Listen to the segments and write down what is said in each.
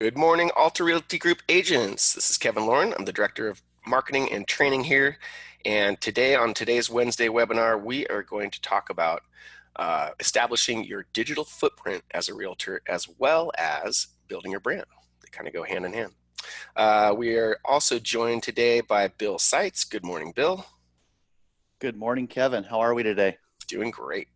Good morning, Alta Realty Group agents. This is Kevin Lauren. I'm the Director of Marketing and Training here. And today, on today's Wednesday webinar, we are going to talk about establishing your digital footprint as a realtor, as well as building your brand. They kind of go hand in hand. We are also joined today by Bill Seitz. Good morning, Bill. Good morning, Kevin. How are we today? Doing great.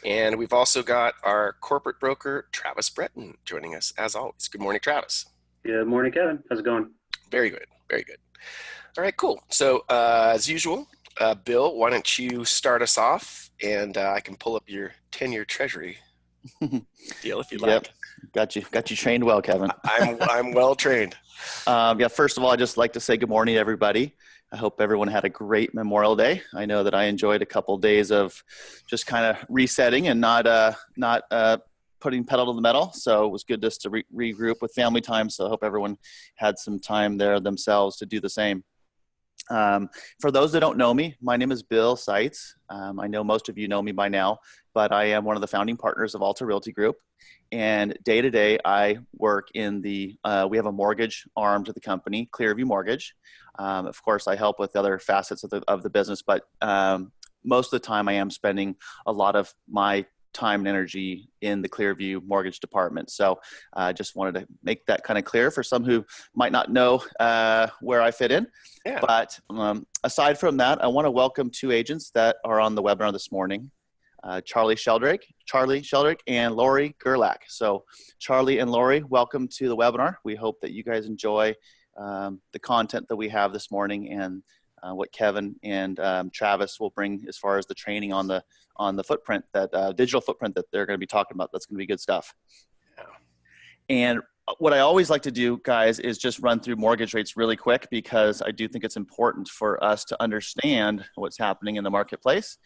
And we've also got our corporate broker, Travis Breton, joining us as always. Good morning, Travis. Good morning, Kevin. How's it going? Very good. Very good. All right, cool. So as usual, Bill, why don't you start us off, and I can pull up your 10-year treasury deal if you like. Got you trained well, Kevin. I'm well trained. First of all, I'd just like to say good morning to everybody. I hope everyone had a great Memorial Day. I know that I enjoyed a couple of days of just kind of resetting and not putting pedal to the metal. So it was good just to regroup with family time. So I hope everyone had some time there themselves to do the same. For those that don't know me, my name is Bill Seitz. I know most of you know me by now, but I am one of the founding partners of Alta Realty Group. And day to day, I work in we have a mortgage arm to the company, Clearview Mortgage. Of course, I help with other facets of the business, but most of the time I am spending a lot of my time and energy in the Clearview Mortgage department. So I just wanted to make that kind of clear for some who might not know where I fit in. Yeah. But aside from that, I want to welcome two agents that are on the webinar this morning. Charlie Sheldrake and Lori Gerlach. So Charlie and Lori, welcome to the webinar. We hope that you guys enjoy the content that we have this morning and what Kevin and Travis will bring as far as the training on the footprint, that digital footprint that they're going to be talking about. That's going to be good stuff. Yeah. And what I always like to do, guys, is just run through mortgage rates really quick, because I do think it's important for us to understand what's happening in the marketplace.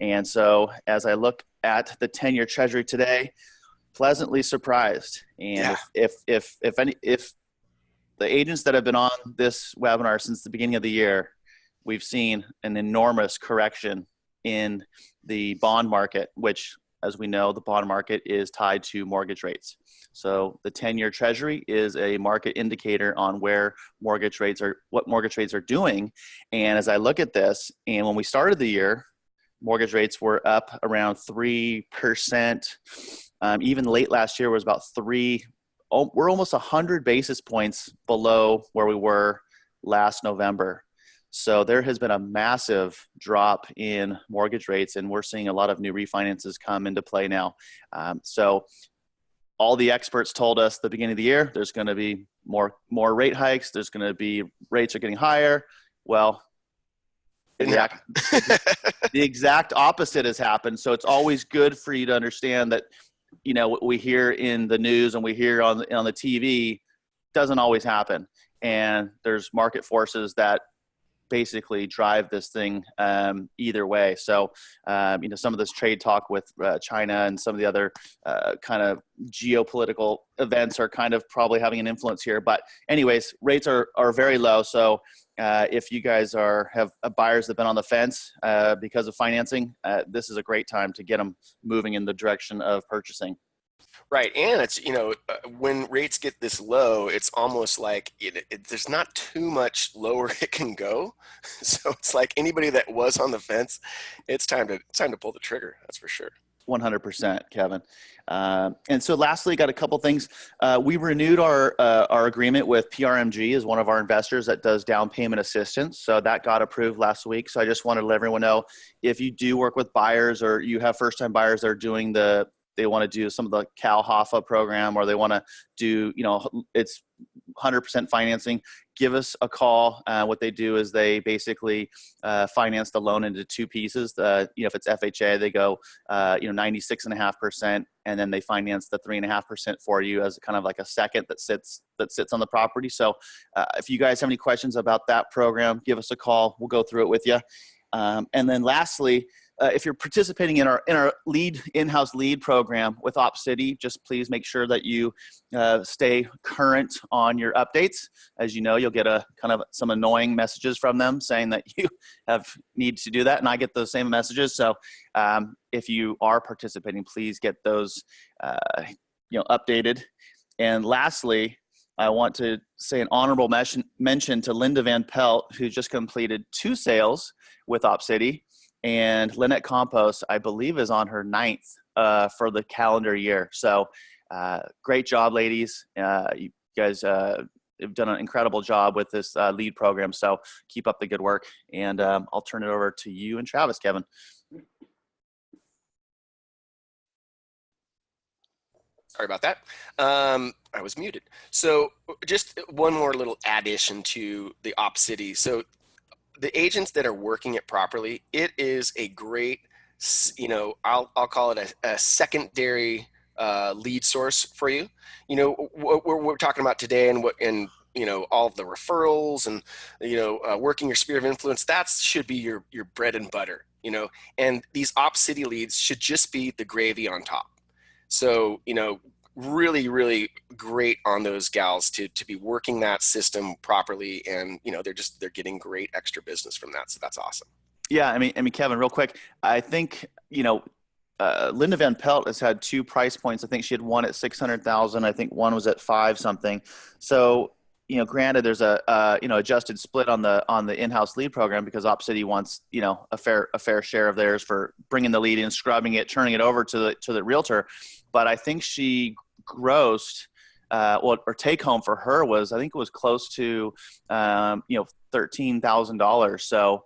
And so as I look at the 10-year treasury today, pleasantly surprised. And Yeah. if the agents that have been on this webinar since the beginning of the year, we've seen an enormous correction in the bond market, which, as we know, the bond market is tied to mortgage rates. So the 10-year treasury is a market indicator on where what mortgage rates are doing. And as I look at this, and when we started the year, mortgage rates were up around 3%. Even late last year was about 3%. We're almost 100 basis points below where we were last November. So there has been a massive drop in mortgage rates, and we're seeing a lot of new refinances come into play now. So all the experts told us at the beginning of the year, there's going to be more rate hikes. There's going to be rates are getting higher. Well, the exact opposite has happened. So it's always good for you to understand that, you know, what we hear in the news and we hear on the TV doesn't always happen. And there's market forces that basically drive this thing either way. So, some of this trade talk with China and some of the other kind of geopolitical events are kind of probably having an influence here. But anyways, rates are very low. So if you guys have buyers that have been on the fence because of financing, this is a great time to get them moving in the direction of purchasing. Right. And it's, when rates get this low, it's almost like there's not too much lower it can go. So it's like anybody that was on the fence, it's time to pull the trigger. That's for sure. 100%, Kevin. And so lastly, got a couple things. We renewed our agreement with PRMG as one of our investors that does down payment assistance. So that got approved last week. So I just wanted to let everyone know, if you do work with buyers or you have first-time buyers that are doing they want to do some of the Cal Hoffa program, or they want to do, it's 100% financing, give us a call. What they do is they basically finance the loan into two pieces. If it's FHA, they go 96.5%, and then they finance the 3.5% for you as kind of like a second that sits on the property. So if you guys have any questions about that program, give us a call. We'll go through it with you. And then lastly, if you're participating in our in-house lead program with OpCity, just please make sure that you stay current on your updates. As you know, you'll get some annoying messages from them saying that you need to do that, and I get those same messages. So if you are participating, please get those updated. And lastly, I want to say an honorable mention to Linda Van Pelt, who just completed 2 sales with OpCity, and Lynette Compost, I believe, is on her 9th for the calendar year. So great job, ladies. You guys have done an incredible job with this lead program. So keep up the good work. And I'll turn it over to you and Travis, Kevin. Sorry about that. I was muted. So just one more little addition to the OpCity. So the agents that are working it properly, it is a great, I'll call it a secondary lead source for you. What we're talking about today, and all of the referrals and working your sphere of influence, that should be your bread and butter. And these OpCity leads should just be the gravy on top. So, really, really great on those gals to be working that system properly. And, they're getting great extra business from that. So that's awesome. Yeah. I mean, Kevin, real quick, I think, Linda Van Pelt has had 2 price points. I think she had one at 600,000. I think one was at 5 something. So, granted, there's a adjusted split on the in-house lead program because OpCity wants a fair share of theirs for bringing the lead in, scrubbing it, turning it over to the realtor. But I think she grossed or take home for her was, I think it was close to $13,000. So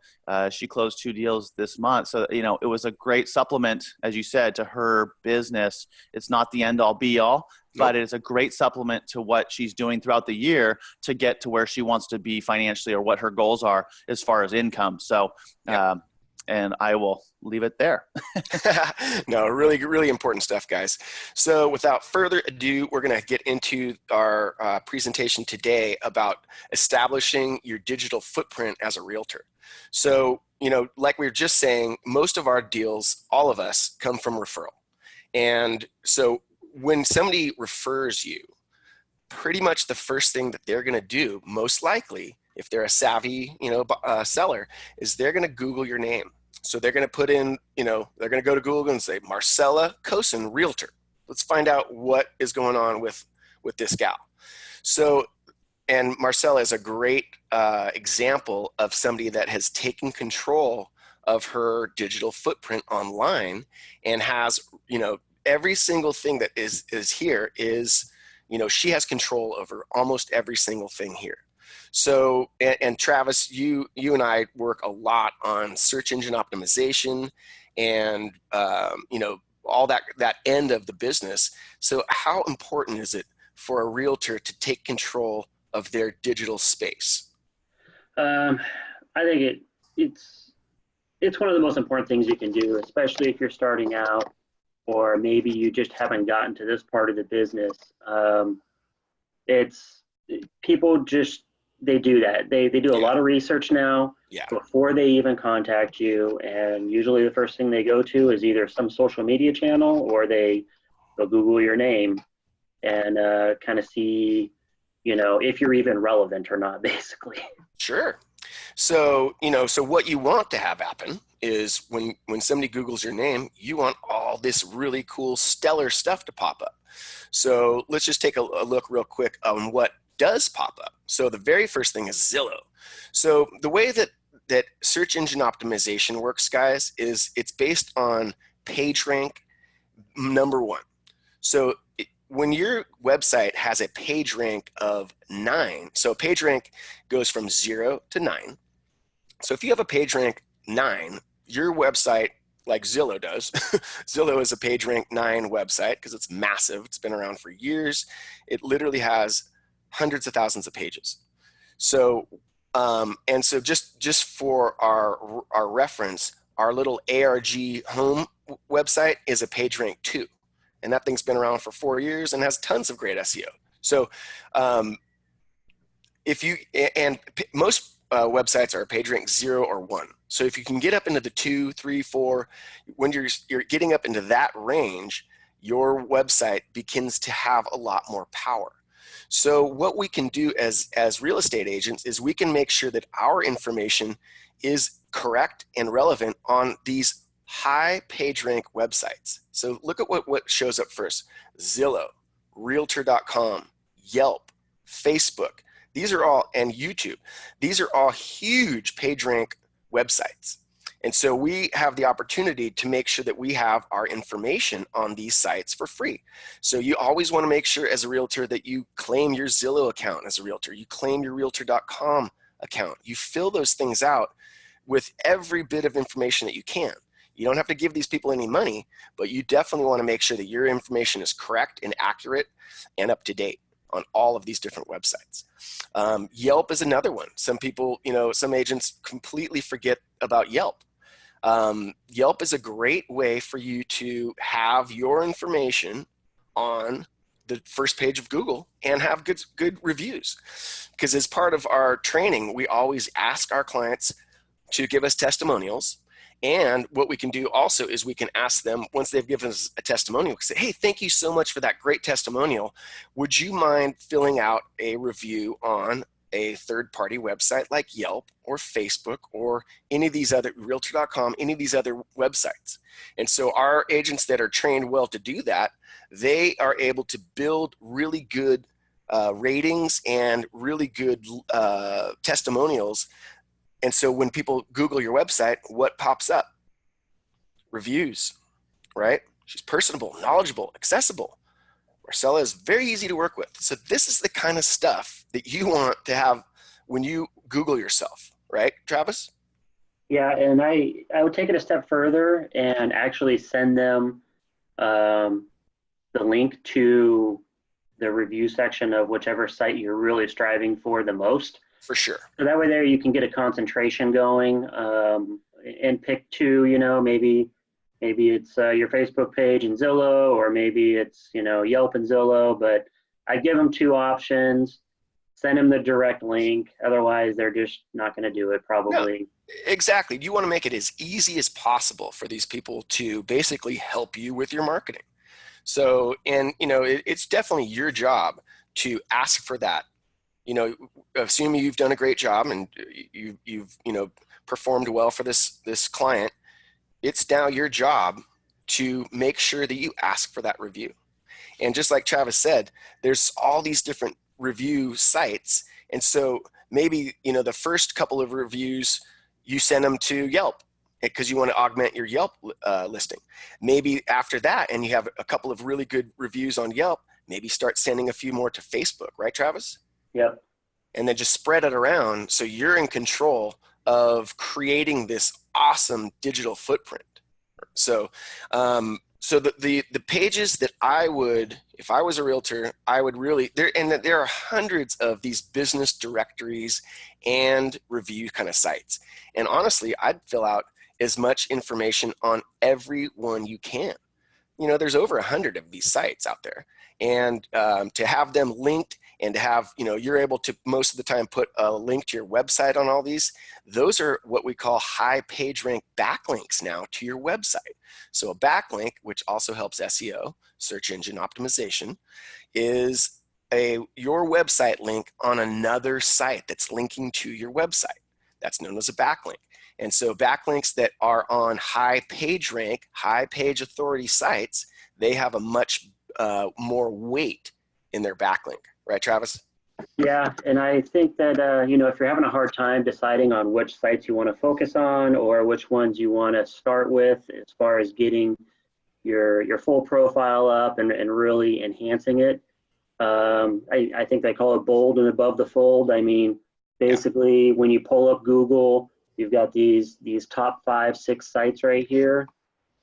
she closed 2 deals this month. So it was a great supplement, as you said, to her business. It's not the end all be all. But it is a great supplement to what she's doing throughout the year to get to where she wants to be financially or what her goals are as far as income. So, and I will leave it there. No, really, really important stuff, guys. So without further ado, we're going to get into our presentation today about establishing your digital footprint as a realtor. So, like we were just saying, most of our deals, all of us, come from referral. And so when somebody refers you, pretty much the first thing that they're going to do, most likely, if they're a savvy, seller, is they're going to Google your name. So they're going to put in, they're going to go to Google and say, Marcella Kosen, Realtor. Let's find out what is going on with this gal. So, and Marcella is a great example of somebody that has taken control of her digital footprint online and has, every single thing that is here is, she has control over almost every single thing here. So, and Travis, you and I work a lot on search engine optimization and, all that end of the business. So how important is it for a realtor to take control of their digital space? I think it's one of the most important things you can do, especially if you're starting out, or maybe you just haven't gotten to this part of the business. People they do that. They do a lot of research now before they even contact you. And usually the first thing they go to is either some social media channel or they'll Google your name and kind of see, if you're even relevant or not, basically. Sure. So, so what you want to have happen is when somebody Googles your name, you want all this really cool, stellar stuff to pop up. So let's just take a look real quick on what does pop up. So the very first thing is Zillow. So the way that search engine optimization works, guys, is it's based on page rank #1. So when your website has a page rank of 9, so page rank goes from 0 to 9. So if you have a page rank 9, your website, like Zillow does, Zillow is a page rank 9 website because it's massive. It's been around for years. It literally has hundreds of thousands of pages. So, and so just for our reference, our little ARG home website is a page rank 2. And that thing's been around for 4 years and has tons of great SEO. So most websites are page rank 0 or 1. So if you can get up into the 2, 3, 4, when you're getting up into that range, your website begins to have a lot more power. So what we can do as real estate agents is we can make sure that our information is correct and relevant on these high page rank websites. So look at what shows up first: Zillow, Realtor.com, Yelp, Facebook. These are all, and YouTube. These are all huge page rank websites. And so we have the opportunity to make sure that we have our information on these sites for free. So you always want to make sure as a realtor that you claim your Zillow account as a realtor, you claim your Realtor.com account. You fill those things out with every bit of information that you can. You don't have to give these people any money, but you definitely want to make sure that your information is correct and accurate and up to date on all of these different websites. Yelp is another one. Some people, some agents completely forget about Yelp. Yelp is a great way for you to have your information on the first page of Google and have good reviews. Because as part of our training, we always ask our clients to give us testimonials. And what we can do also is we can ask them, once they've given us a testimonial, say, hey, thank you so much for that great testimonial. Would you mind filling out a review on a third-party website like Yelp or Facebook or any of these other, Realtor.com, any of these other websites? And so our agents that are trained well to do that, they are able to build really good ratings and really good testimonials. And so when people Google your website, what pops up? Reviews, right? She's personable, knowledgeable, accessible. Marcella is very easy to work with. So this is the kind of stuff that you want to have when you Google yourself, right, Travis? Yeah, and I would take it a step further and actually send them the link to the review section of whichever site you're really striving for the most. For sure. So that way there you can get a concentration going and pick two, maybe it's your Facebook page and Zillow, or maybe it's, Yelp and Zillow, but I give them two options, send them the direct link. Otherwise, they're just not going to do it probably. No, exactly. You want to make it as easy as possible for these people to basically help you with your marketing. So, and, it's definitely your job to ask for that. Assuming you've done a great job and you've performed well for this client, it's now your job to make sure that you ask for that review. And just like Travis said, there's all these different review sites. And so maybe, the first couple of reviews, you send them to Yelp because you want to augment your Yelp listing. Maybe after that, and you have a couple of really good reviews on Yelp, maybe start sending a few more to Facebook, right, Travis? Yep. And then just spread it around so you're in control of creating this awesome digital footprint. So the pages that I would, if I was a realtor, I would really, there are hundreds of these business directories and review kind of sites. And honestly, I'd fill out as much information on every one you can. There's over 100 of these sites out there. And to have them linked and to have, you're able to most of the time put a link to your website on all these, those are what we call high page rank backlinks now to your website. So a backlink, which also helps SEO, search engine optimization, is your website link on another site that's linking to your website. That's known as a backlink. And so backlinks that are on high page rank, high page authority sites, they have a much more weight in their backlink. Right, Travis? Yeah, and I think that, if you're having a hard time deciding on which sites you want to focus on or which ones you want to start with as far as getting your full profile up and really enhancing it, I think they call it bold and above the fold. I mean, basically, when you pull up Google, you've got these top 5, 6 sites right here.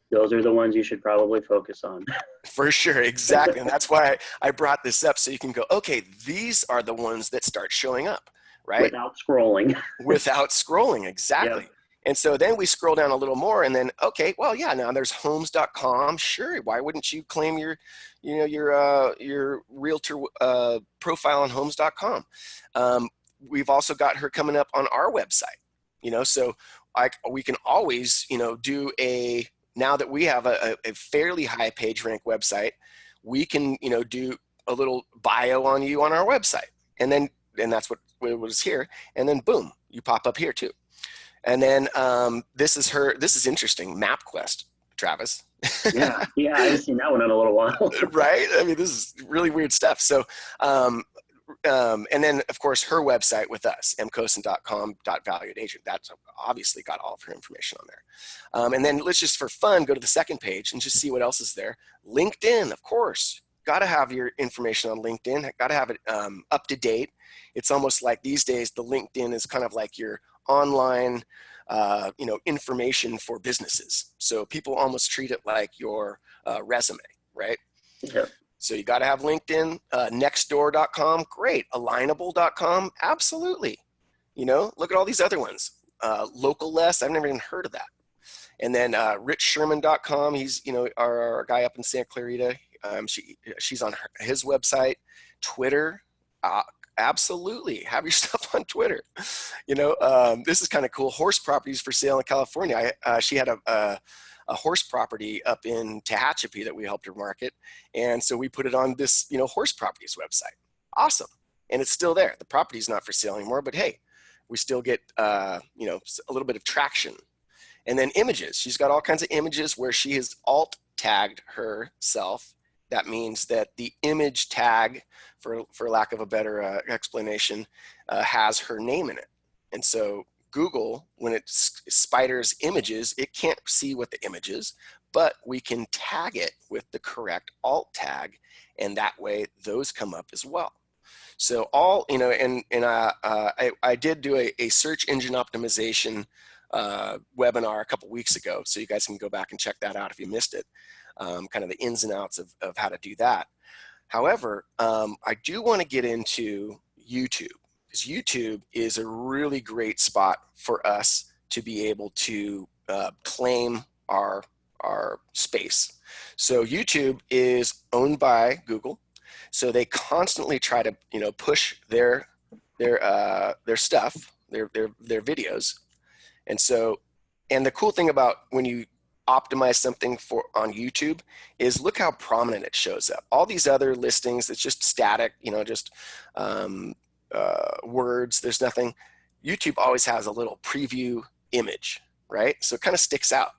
Those are the ones you should probably focus on. For sure, exactly. And that's why I brought this up, so you can go, okay, these are the ones that start showing up, right? Without scrolling. Without scrolling, exactly. Yep. And so then we scroll down a little more and then, okay, well, yeah, now there's homes.com. Sure. Why wouldn't you claim your realtor profile on homes.com? We've also got her coming up on our website, so we can always, do now that we have a fairly high page rank website, we can, do a little bio on you on our website. And that's what was here. And then boom, you pop up here too. And then this is interesting, MapQuest, Travis. yeah, I haven't seen that one in a little while. Right? I mean, this is really weird stuff. So and then of course her website with us, mcosin.com.valuedagent. That's obviously got all of her information on there. And then let's just for fun go to the second page and just see what else is there. LinkedIn, of course. Got to have your information on LinkedIn. Got to have it up to date. It's almost like these days the LinkedIn is kind of like your online information for businesses. So people almost treat it like your resume, right? Yeah. So you got to have LinkedIn, nextdoor.com, great. Alignable.com, absolutely. Look at all these other ones. Local Less, I've never even heard of that. And then richsherman.com, he's, our guy up in Santa Clarita. She's on his website. Twitter, absolutely. Have your stuff on Twitter. This is kind of cool. Horse properties for sale in California. She had a horse property up in Tehachapi that we helped her market. And so we put it on this, horse properties website. Awesome. And it's still there. The property's not for sale anymore, but hey, we still get, a little bit of traction. And then images. She's got all kinds of images where she has alt tagged herself. That means that the image tag, for lack of a better explanation, has her name in it. And so Google, when it spiders images, it can't see what the image is, but we can tag it with the correct alt tag, and that way those come up as well. So all, I did do a search engine optimization webinar a couple weeks ago, so you guys can go back and check that out if you missed it, kind of the ins and outs of how to do that. However, I do want to get into YouTube, because YouTube is a really great spot for us to be able to claim our space. So YouTube is owned by Google, so they constantly try to push their stuff, their videos, and the cool thing about when you optimize something on YouTube is look how prominent it shows up. All these other listings, it's just static, just words, there's nothing. YouTube always has a little preview image, right? So it kind of sticks out.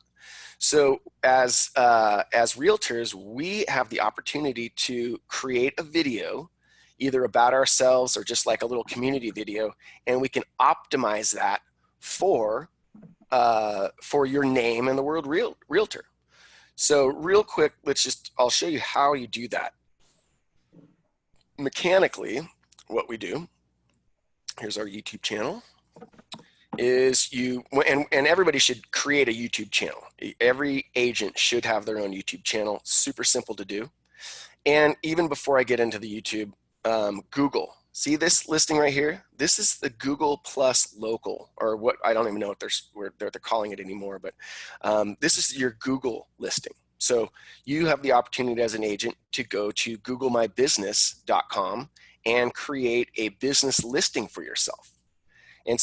So as realtors, we have the opportunity to create a video either about ourselves or just like a little community video, and we can optimize that for your name in the word realtor. So real quick, I'll show you how you do that. Mechanically, what we do, here's our YouTube channel, is and everybody should create a YouTube channel. Every agent should have their own YouTube channel. Super simple to do. And even before I get into the YouTube, Google. See this listing right here? This is the Google Plus Local, or what, I don't even know what they're calling it anymore, but this is your Google listing. So you have the opportunity as an agent to go to googlemybusiness.com and create a business listing for yourself. And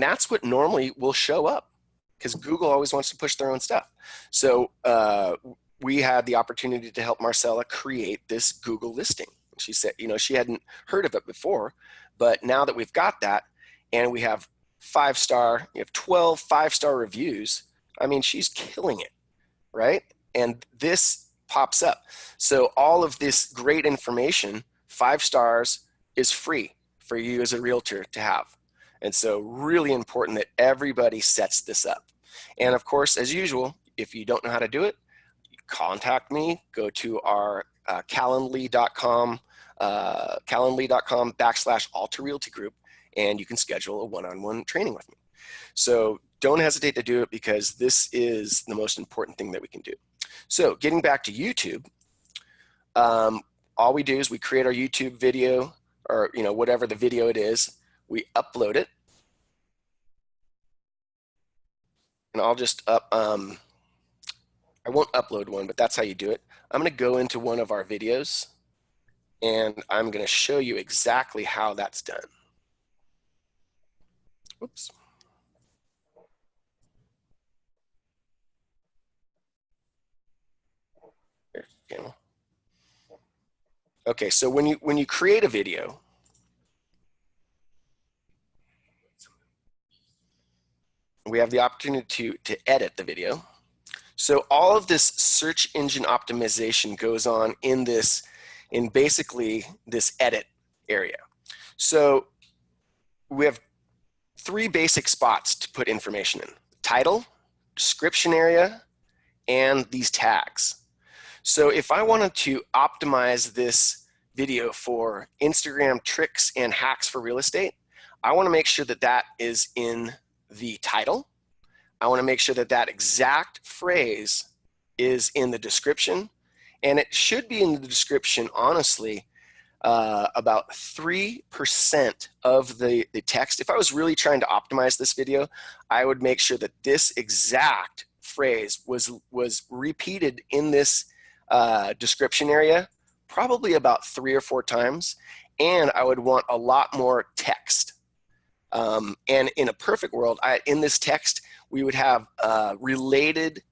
that's what normally will show up, because Google always wants to push their own stuff. So we had the opportunity to help Marcella create this Google listing. She said, she hadn't heard of it before, but now that we've got that, and we have 5-star, we have 12 5-star reviews, I mean, she's killing it, right? And this pops up. So all of this great information, 5 stars, is free for you as a realtor to have. And so really important that everybody sets this up. And of course, as usual, if you don't know how to do it, contact me, go to our calendly.com /Alta Realty Group, and you can schedule a one-on-one training with me. So don't hesitate to do it, because this is the most important thing that we can do. So getting back to YouTube, all we do is we create our YouTube video, or whatever the video it is, we upload it, and I'll just I won't upload one, but that's how you do it. I'm going to go into one of our videos, and I'm going to show you exactly how that's done. Oops. Okay, so when you create a video, we have the opportunity to edit the video. So all of this search engine optimization goes on in basically this edit area. So we have three basic spots to put information in: title, description area, and these tags. So if I wanted to optimize this video for Instagram tricks and hacks for real estate, I want to make sure that that is in the title. I want to make sure that that exact phrase is in the description, and it should be in the description, honestly, about 3% of the text. If I was really trying to optimize this video, I would make sure that this exact phrase was repeated in this description area probably about 3 or 4 times, and I would want a lot more text. And in a perfect world, in this text, we would have related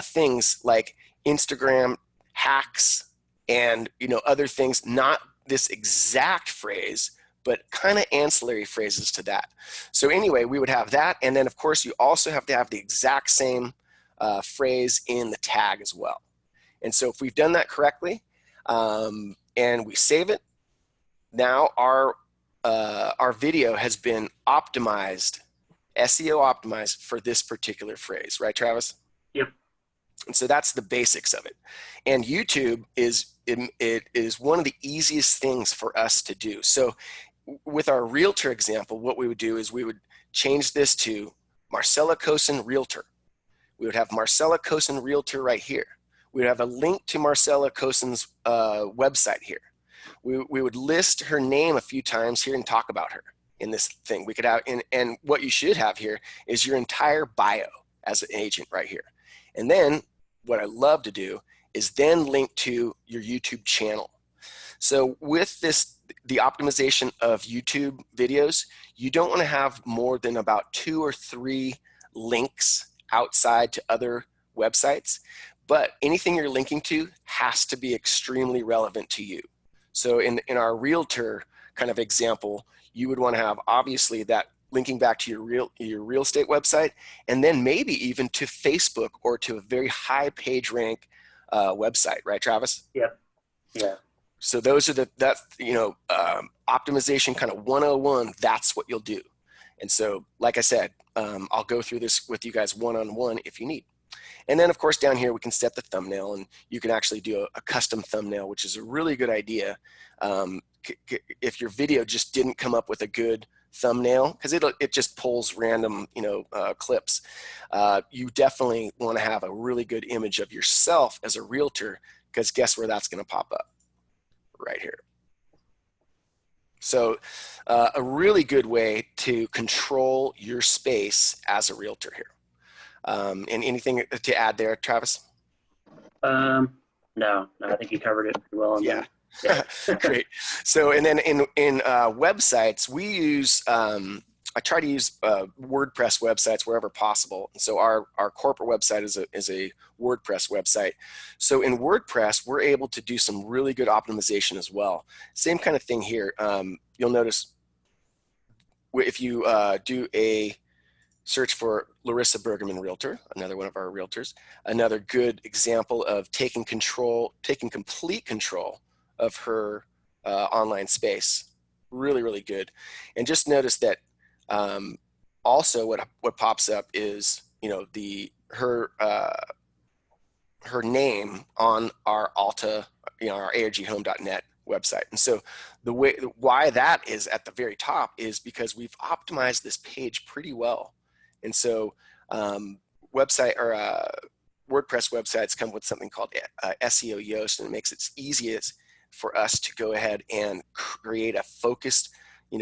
things like Instagram hacks and other things, not this exact phrase, but kind of ancillary phrases to that. So anyway, we would have that, and then of course you also have to have the exact same phrase in the tag as well. And so if we've done that correctly, and we save it, now our video has been optimized, SEO optimized for this particular phrase, right, Travis? Yep. And so that's the basics of it. And YouTube it is one of the easiest things for us to do. So with our realtor example, what we would do is we would change this to Marcella Cosin Realtor. We would have Marcella Cosin Realtor right here. We would have a link to Marcella Cosin's website here. We would list her name a few times here and talk about her in this thing. We could have, and what you should have here is your entire bio as an agent right here. And then what I love to do is then link to your YouTube channel. So with this, the optimization of YouTube videos, you don't want to have more than about 2 or 3 links outside to other websites, but anything you're linking to has to be extremely relevant to you. So in our realtor kind of example, you would want to have obviously that linking back to your real estate website, and then maybe even to Facebook or to a very high page rank website, right, Travis? Yep. Yeah. So those are optimization kind of 101. That's what you'll do. And so, like I said, I'll go through this with you guys one-on-one if you need. And then, of course, down here we can set the thumbnail, and you can actually do a custom thumbnail, which is a really good idea. If your video just didn't come up with a good thumbnail, because it just pulls random clips, you definitely want to have a really good image of yourself as a realtor, because guess where that's going to pop up? Right here. So a really good way to control your space as a realtor here. And anything to add there, Travis? No, I think you covered it pretty well. Yeah. Great. So, and then in websites, we use, I try to use WordPress websites wherever possible. And so our corporate website is a WordPress website. So in WordPress, we're able to do some really good optimization as well. Same kind of thing here. You'll notice if you do a search for Larissa Bergerman Realtor, another one of our realtors, another good example of taking complete control of her online space. Really, really good. And just notice that also what pops up is her name on our Alta, our arghome.net website. And so why that is at the very top is because we've optimized this page pretty well. And so WordPress websites come with something called SEO Yoast, and it makes it easiest for us to go ahead and create a focused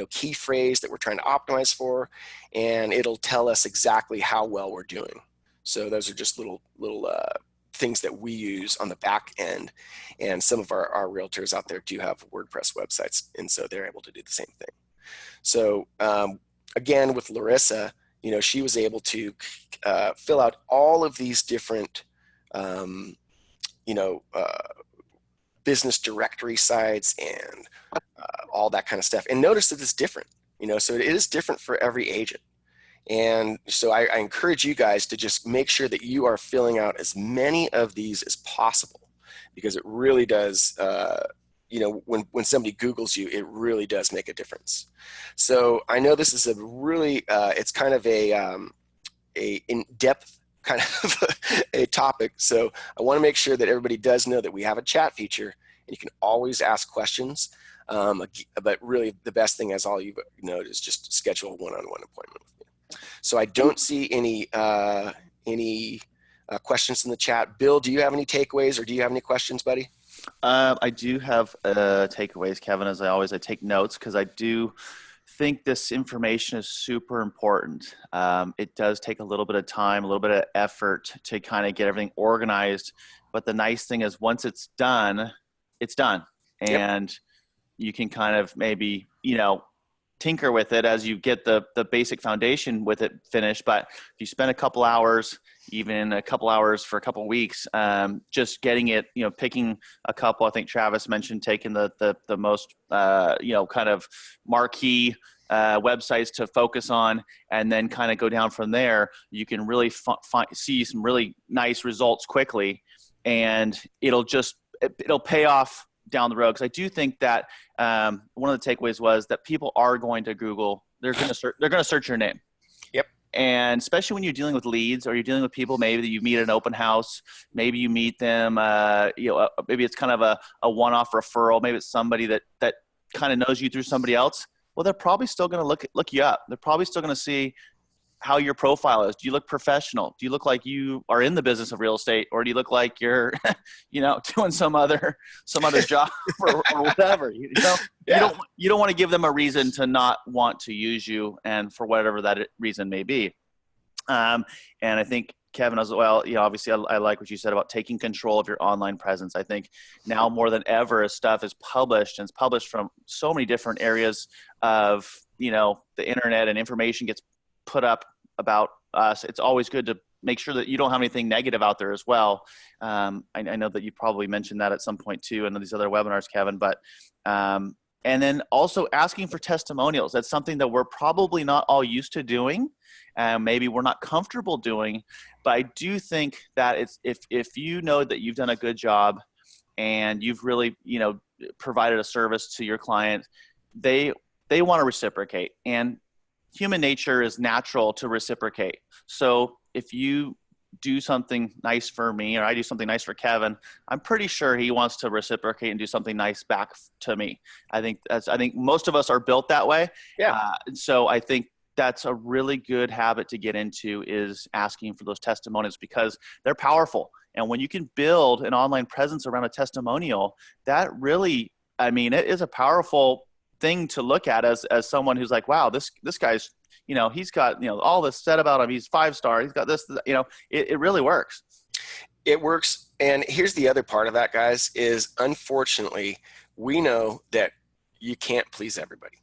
key phrase that we're trying to optimize for, and it'll tell us exactly how well we're doing. So those are just little things that we use on the back end, and some of our realtors out there do have WordPress websites, and so they're able to do the same thing. So again, with Larissa, she was able to fill out all of these different business directory sites and all that kind of stuff. And notice that it's different, so it is different for every agent. And so I encourage you guys to just make sure that you are filling out as many of these as possible, because it really does when somebody Googles you, it really does make a difference. So I know this is a really, it's kind of a in-depth kind of a topic. So I want to make sure that everybody does know that we have a chat feature and you can always ask questions. But really the best thing, as all you know, is just schedule a one-on-one appointment with me. So I don't see any questions in the chat. Bill, do you have any takeaways or do you have any questions, buddy? I do have takeaways, Kevin. As I take notes because I do think this information is super important. It does take a little bit of time, a little bit of effort to kind of get everything organized. But the nice thing is once it's done, it's done. And you can kind of maybe, tinker with it as you get the basic foundation with it finished. But if you spend a couple hours, even a couple hours for a couple of weeks, just getting it, picking a couple, I think Travis mentioned taking the most, kind of marquee websites to focus on, and then kind of go down from there, you can really see some really nice results quickly, and it'll pay off down the road. Because I do think that one of the takeaways was that people are going to Google. They're going to search your name. Yep. And especially when you're dealing with leads, or you're dealing with people maybe that you meet at an open house, maybe you meet them, maybe it's kind of a one-off referral. Maybe it's somebody that kind of knows you through somebody else. Well, they're probably still going to look you up. They're probably still going to see how your profile is. Do you look professional? Do you look like you are in the business of real estate, or do you look like you're, doing some other job or whatever? You don't want to give them a reason to not want to use you, and for whatever that reason may be. And I think Kevin as well, obviously I like what you said about taking control of your online presence. I think now more than ever, as stuff is published, and it's published from so many different areas of, the internet, and information gets put up about us, it's always good to make sure that you don't have anything negative out there as well. I know that you probably mentioned that at some point too in these other webinars, Kevin, but and then also asking for testimonials. That's something that we're probably not all used to doing. Maybe we're not comfortable doing, but I do think that it's if you know that you've done a good job and you've really, provided a service to your client, they want to reciprocate, and human nature is natural to reciprocate. So if you do something nice for me, or I do something nice for Kevin, I'm pretty sure he wants to reciprocate and do something nice back to me. I think most of us are built that way. Yeah. So I think that's a really good habit to get into, is asking for those testimonials, because they're powerful. And when you can build an online presence around a testimonial, that really, it is a powerful thing to look at as someone who's like, wow, this guy's, he's got, all this said about him. He's 5-star. He's got this, it really works. It works. And here's the other part of that, guys, is unfortunately, we know that you can't please everybody.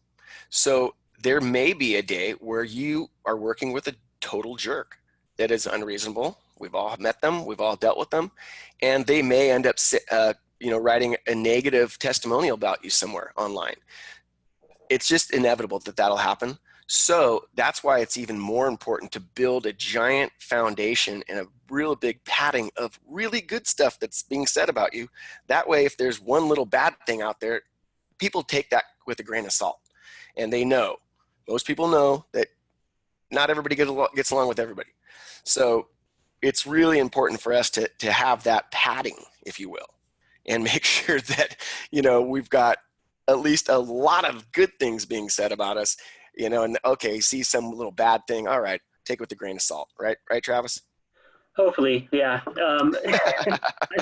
So there may be a day where you are working with a total jerk that is unreasonable. We've all met them. We've all dealt with them. And they may end up, writing a negative testimonial about you somewhere online. It's just inevitable that that'll happen. So that's why it's even more important to build a giant foundation and a real big padding of really good stuff that's being said about you. That way, if there's one little bad thing out there, people take that with a grain of salt. And most people know that not everybody gets along with everybody. So it's really important for us to have that padding, if you will, and make sure that, we've got at least a lot of good things being said about us, and okay, see some little bad thing. All right, take it with a grain of salt, right? Right, Travis? Hopefully, yeah.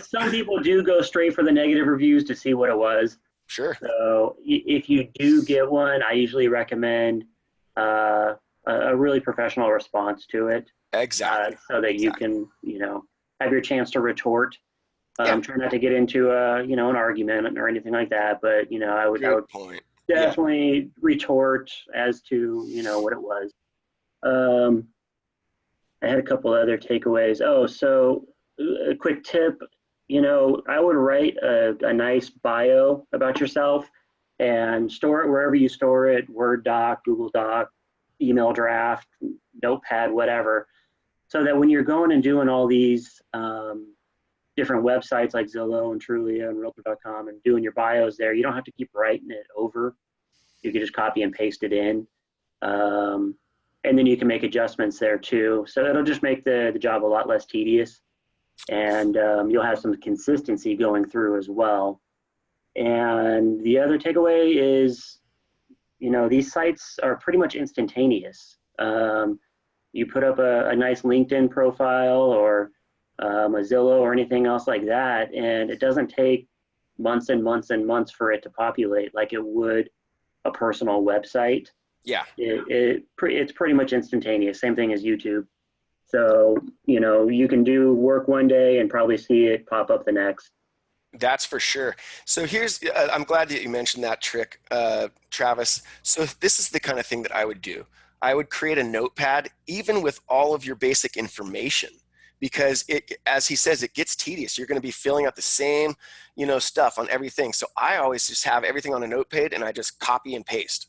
Some people do go straight for the negative reviews to see what it was. Sure. So if you do get one, I usually recommend a really professional response to it. Exactly. So that you can, have your chance to retort. Try not to get into an argument or anything like that, but I would definitely retort as to what it was. I had a couple other takeaways. So a quick tip, I would write a nice bio about yourself and store it wherever you store it: Word doc, Google Doc, email draft, Notepad, whatever, so that when you're going and doing all these different websites like Zillow and Trulia and Realtor.com and doing your bios there, you don't have to keep writing it over. You can just copy and paste it in. And then you can make adjustments there too. So it'll just make the job a lot less tedious. And you'll have some consistency going through as well. And the other takeaway is, these sites are pretty much instantaneous. You put up a nice LinkedIn profile or a Zillow or anything else like that, and it doesn't take months and months and months for it to populate like it would a personal website. Yeah. It's pretty much instantaneous. Same thing as YouTube. So, you can do work one day and probably see it pop up the next. That's for sure. So I'm glad that you mentioned that trick, Travis. So this is the kind of thing that I would do. I would create a notepad, even with all of your basic information, because as he says, it gets tedious. You're going to be filling out the same, stuff on everything. So I always just have everything on a notepad and I just copy and paste.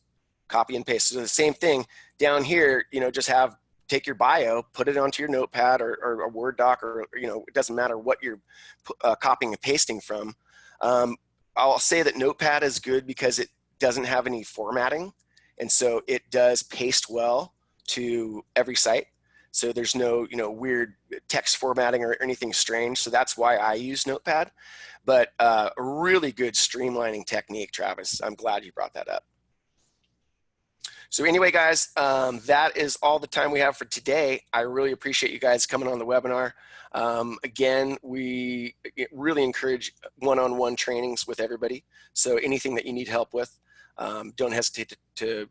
So the same thing down here, just take your bio, put it onto your notepad or a Word doc, or, it doesn't matter what you're copying and pasting from. I'll say that Notepad is good because it doesn't have any formatting. And so it does paste well to every site. So there's no, weird text formatting or anything strange. So that's why I use Notepad. But a really good streamlining technique, Travis. I'm glad you brought that up. So anyway, guys, that is all the time we have for today. I really appreciate you guys coming on the webinar. Again, we really encourage one-on-one trainings with everybody. So anything that you need help with, don't hesitate to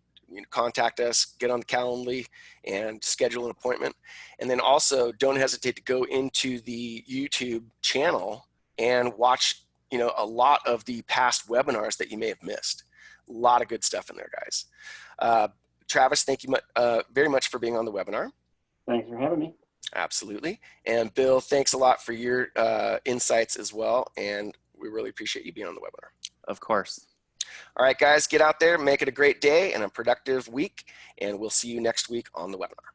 contact us, get on the Calendly and schedule an appointment. And then also don't hesitate to go into the YouTube channel and watch, a lot of the past webinars that you may have missed. A lot of good stuff in there, guys. Travis, thank you very much for being on the webinar. Thanks for having me. Absolutely. And Bill, thanks a lot for your insights as well. And we really appreciate you being on the webinar. Of course. All right, guys, get out there, make it a great day and a productive week. And we'll see you next week on the webinar.